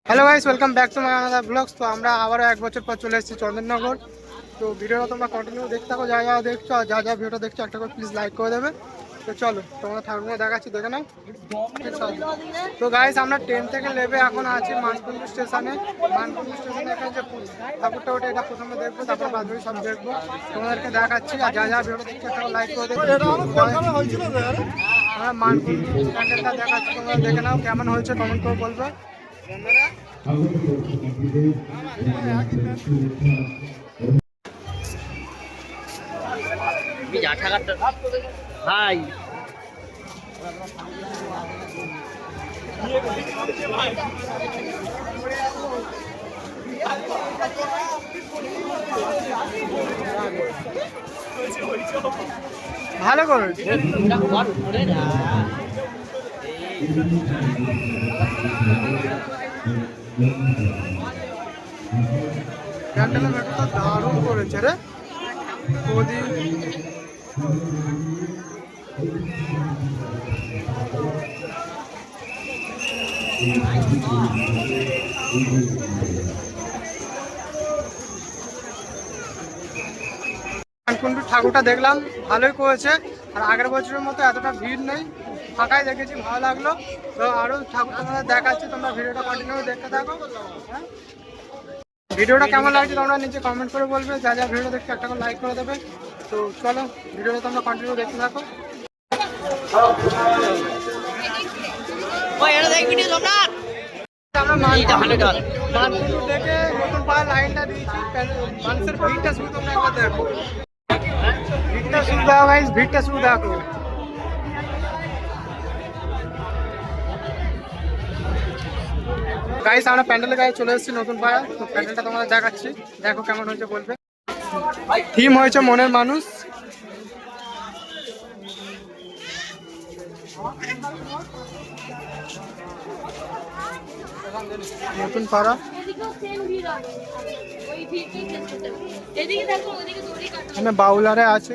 Hello guys, welcome back to my another blogs. তো আমরা আবারও এক বছর পর চলে এসেছি চন্দননগর। তো ভিডিওটা তোমরা কন্টিনিউ দেখতে থাকো, যা যা দেখছো আর যা যা ভিডিওটা দেখছো একটা করে প্লিজ লাইক করে দেবে। তো চলো তোমরা ঠাকুরকে দেখাচ্ছি, দেখে নাও। তো গাইস, আমরা ট্রেন থেকে নেমে এখন আছি মানকুণ্ডু স্টেশনে। মানকুণ্ডু স্টেশনে এখানে যে ঠাকুরটা ওটা এটা প্রথমে দেখবো, তারপর বাদ বাকি সব দেখবো, তোমাদেরকে দেখাচ্ছি। আর যা যা ভিডিওটা দেখছো একটা লাইক করে দেবে। আমরা মানকুণ্ডু প্যান্ডেলটা দেখাচ্ছি, তোমরা দেখে নাও কেমন হয়েছে কমেন্ট করে বলবে। হাই ভালো করে প্যান্ডেলের ব্যাপারটা দারুণ করেছে রে ওদি। মানকুণ্ডু ঠাকুরটা দেখলাম, ভালোই করেছে। আর আগের বছরের মতো এতটা ভিড় নেই, ফাঁকাই দেখেছি, ভালো লাগলো। তো আরও ঠাকুর তোমাদের দেখাচ্ছি, তোমরা ভিডিওটা কন্টিনিউ দেখতে থাকো। ভিডিওটা কেমন লাগছে তোমরা নিচে কমেন্ট করে বলবে, যা যা ভিডিও দেখতে একটা করে লাইক করে দেবে। তো চলো ভিডিওটা তোমরা কন্টিনিউ দেখতে থাকো। আমরা মানকুণ্ডু থেকে নতুন পাড়া লাইনটা দিয়েছি, মানুষের ভিড়টা শুধু তোমরা একবার দেখো, ভিড়টা শুধু দেখো গাইস, ভিড়টা শুধু দেখো। গাইস, আমরা প্যান্ডেলের গায়ে চলে এসেছি নতুন পাড়া। তো প্যান্ডেলটা তোমাদের দেখাচ্ছি, দেখো কেমন হয়েছে বলবে। থিম হয়েছে মনের মানুষ। নতুন পাড়া এখানে বাউলারে আছে।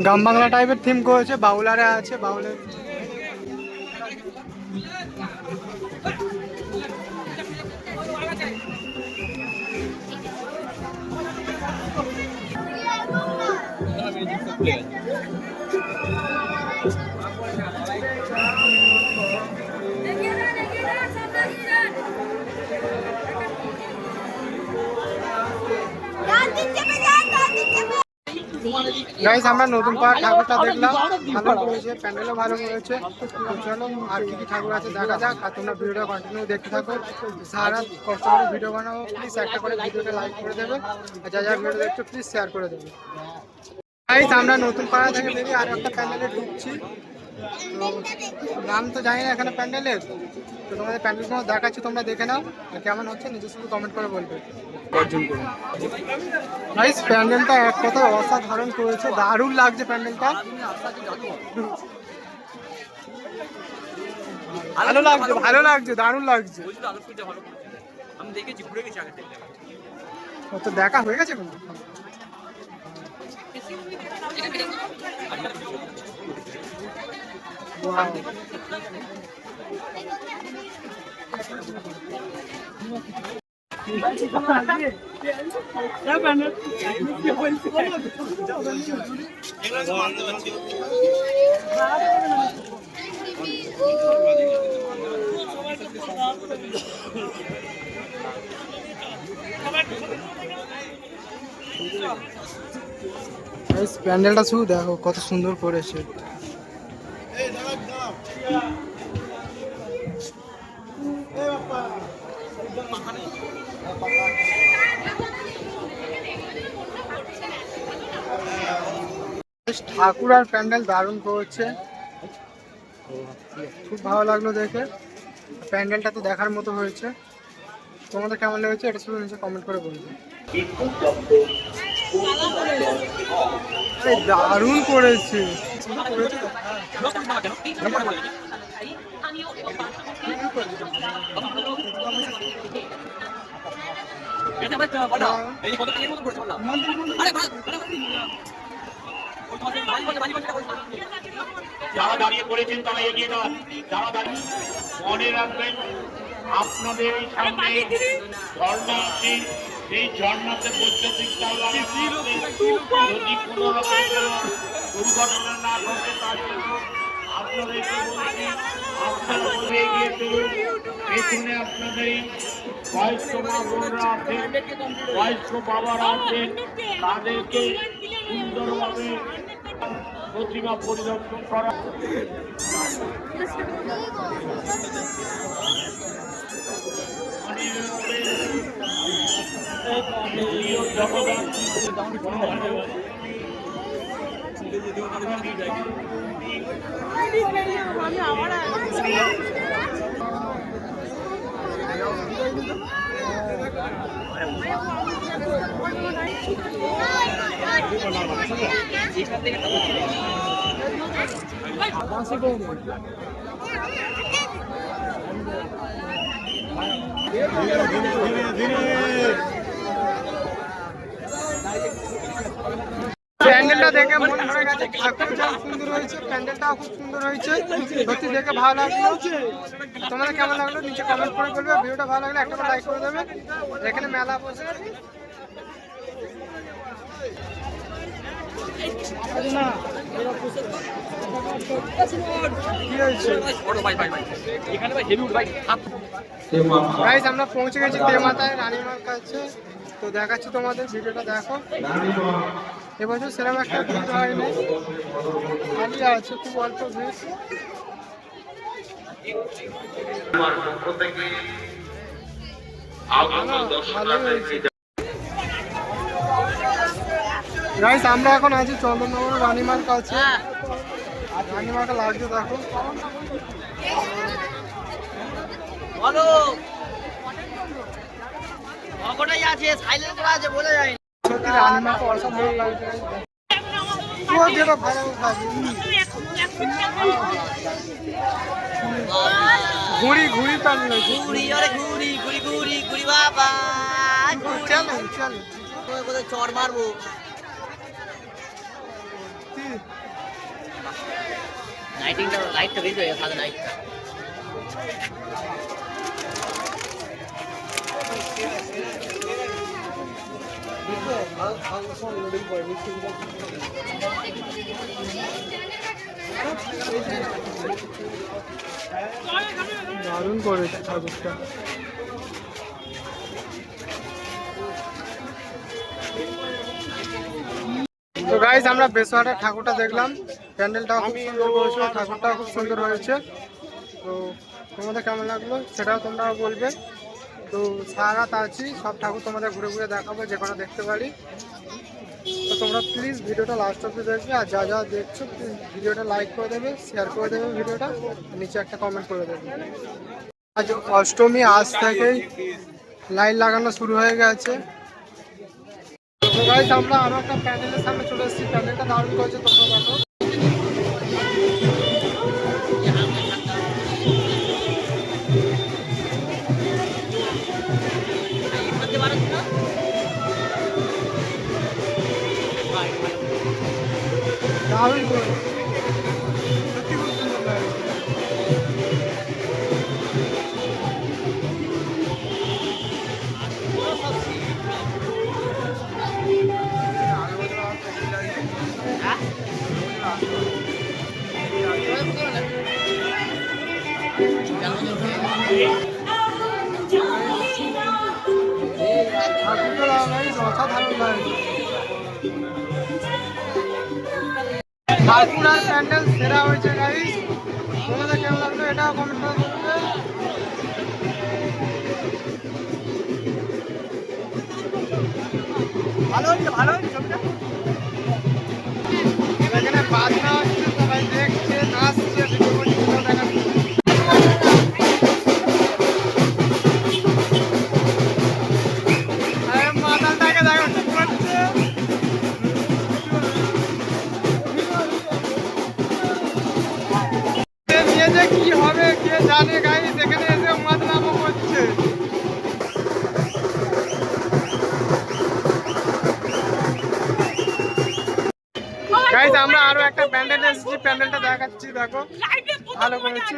গ্রাম বাংলা টাইপের থিম করেছে, বাউলারে আছে, বাউলের গাইস, আমরা নতুন পাড়া ঠাকুরটা দেখলাম, ভালো করেছে, প্যান্ডেলও ভালো করেছে। চলো আর কি কি ঠাকুর আছে দেখা যাক, আর তোমরা ভিডিওটা কন্টিনিউ দেখতে থাকো। সারা কষ্ট করে ভিডিও বানাবো, প্লিজ একটা করে ভিডিওটা লাইক করে দেবে, আর যা যা ভিডিও দেখছো প্লিজ শেয়ার করে দেবে। গাইস, আমরা নতুন পাড়া থেকে বেরিয়ে আর একটা প্যান্ডেলে ঢুকছি। তো নাম তো জানি না এখানে প্যান্ডেলের, তো তোমাদের প্যান্ডেলগুলো দেখাচ্ছি, তোমরা দেখে নাও আর কেমন হচ্ছে নিজে শুধু কমেন্ট করে বলবে। গাইস, প্যান্ডেলটা এক কথা অসাধারণ করেছে, দারুণ লাগছে প্যান্ডেলটা, ভালো লাগছে, ভালো লাগছে, দারুণ লাগছে। আমি দেখেছি, ঘুরে গেছি আগে থেকে। তো দেখা হয়ে গেছে কিন্তু। প্যান্ডেলটা শুধু দেখো কত সুন্দর করেছে। ঠাকুর আর প্যান্ডেল দারুণ করেছে, খুব ভালো লাগলো দেখে। প্যান্ডেলটা তো দেখার মতো হয়েছে, তোমাদের কেমন লেগেছে এটা শুধু নিচে কমেন্ট করে বলবে। দারুণ করেছে। এটা ভাই বলো এই কত টাকা কত পড়ছে বলো আরে ভাই যারা দাঁড়িয়ে পড়েছেন তারা এগিয়ে যান। যারা দাঁড়িয়ে মনে রাখবেন আপনাদের এই সামনে ঝর্ণা আছে, এই ঝর্ণাতে বৈদ্যুতিক চাল যদি কোনো রকম দুর্ঘটনা না ঘটে তার জন্য আপনাদেরকে বলছি আপনারা বলে এগিয়ে চলুন। পেছনে আপনাদের বয়স্ক মা বোনরা আছেন, বয়স্ক বাবারা আছেন, তাদেরকে সুন্দরভাবে প্রতিমা পরিদর্শন করা। প্যান্ডেলটা দেখে মন ভরে গেছে, ঠাকুর যা সুন্দর হয়েছে, প্যান্ডেলটাও খুব সুন্দর হয়েছে, সত্যি দেখে ভালো লাগলো। তোমাদের কেমন লাগলো নিচে কমেন্ট করে বলবে। ভিডিওটা ভালো লাগলে একটা লাইক করে দেবে। এখানে মেলা বসে কি হয়েছে গাইস, আমরা পৌঁছে গেছি দেমাতায় রানীমার কাছে। তো দেখাচ্ছি তোমাদের, ভিডিওটা দেখো। এবছর সেরকম একটা ভিড় হয়নি, খালি আছে, খুব অল্প ভিড়। গাইস, আমরা এখন আছি চন্দননগর রানীমার কাছে। রানীমাকে লাগছে দেখো। বলো ওটাই আছে, সাইলেন্ট করা আছে, বলে যায়। সত্যি রানীমাকে অসাধারণ লাগছে। পুরো যেটা ভালো লাগে ঘুড়ি ঘুড়ি টানলো, ঘুরি আরে ঘুরি ঘুরি ঘুরি ঘুরি বাবা চলো চলো। কোথায় চড় মারবো। লাইটিংটা লাইটটা বেশি হয়ে গেছে, সাদা লাইটটা। দারুণ করেছে ঠাকুরটা। তো গাইস, আমরা বেসোয়ারের ঠাকুরটা দেখলাম, প্যান্ডেলটাও খুব সুন্দর করেছে, ঠাকুরটাও খুব সুন্দর হয়েছে। তো তোমাদের কেমন লাগলো সেটাও তোমরা বলবে। তো সারা রাত আছি, সব ঠাকুর তোমাদের ঘুরে ঘুরে দেখাবো, যে কোনো দেখতে পারি। তো তোমরা প্লিজ ভিডিওটা লাস্ট অবধি দেখবে, আর যা যা দেখছো ভিডিওটা লাইক করে দেবে, শেয়ার করে দেবে ভিডিওটা, নিচে একটা কমেন্ট করে দেবে। আজ অষ্টমী, আজ থেকেই লাইট লাগানো শুরু হয়ে গেছে। তো গাইস, আমরা আরো একটা প্যান্ডেলের সামনে চলে এসেছি, প্যান্ডেলটা দারুণ করেছে, তোমরা দেখো। দারুণ করে, সত্যি খুব সুন্দর লাগে। ঠাকুরটা গাইস অসাধারণ লাগে। ঠাকুর আর প্যান্ডেল সেরা হয়েছে গাইস। তোমাদের কেমন লাগলো এটাও কমেন্ট করে বলবে। ভালো হয়েছে, ভালো হয়েছে ছবিটা। এখানে বাজনা হচ্ছে, সবাই দেখছে, নাচছে, ভিডিও করছে, দেখাচ্ছে। মাতালটাকে দেখো কি করছে। নিয়ে যে কি হবে কে জানে গাইস, এখানে এসে মাতলামো করছে। গাইস আমরা আরো একটা প্যান্ডেলে এসেছি, প্যান্ডেলটা দেখাচ্ছি, দেখো ভালো করেছি।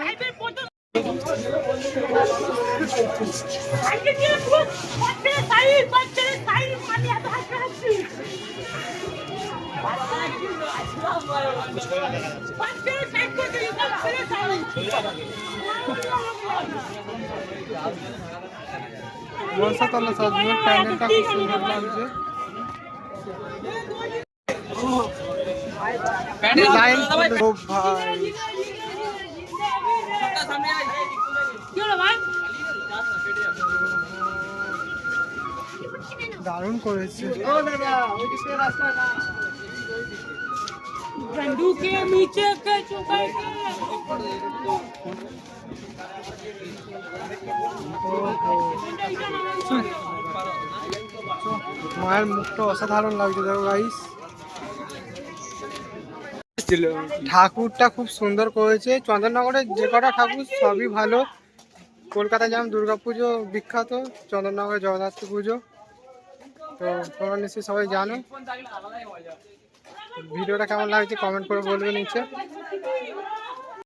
মনসাতলা সাজুর প্যান্ডেলটা খুব সুন্দর লাগছে। লাইন ও ভাই দারুণ করেছে। মায়ের মুখটা অসাধারণ লাগছে, দেখো গাইস। ঠাকুরটা খুব সুন্দর করেছে। চন্দননগরের যে কটা ঠাকুর সবই ভালো। কলকাতা যেমন দুর্গাপুজো বিখ্যাত, চন্দননগরে জগদ্ধাত্রী পুজো, তো তোমরা নিশ্চয়ই সবাই জানো। ভিডিওটা কেমন লাগছে কমেন্ট করে বলবে নিচে।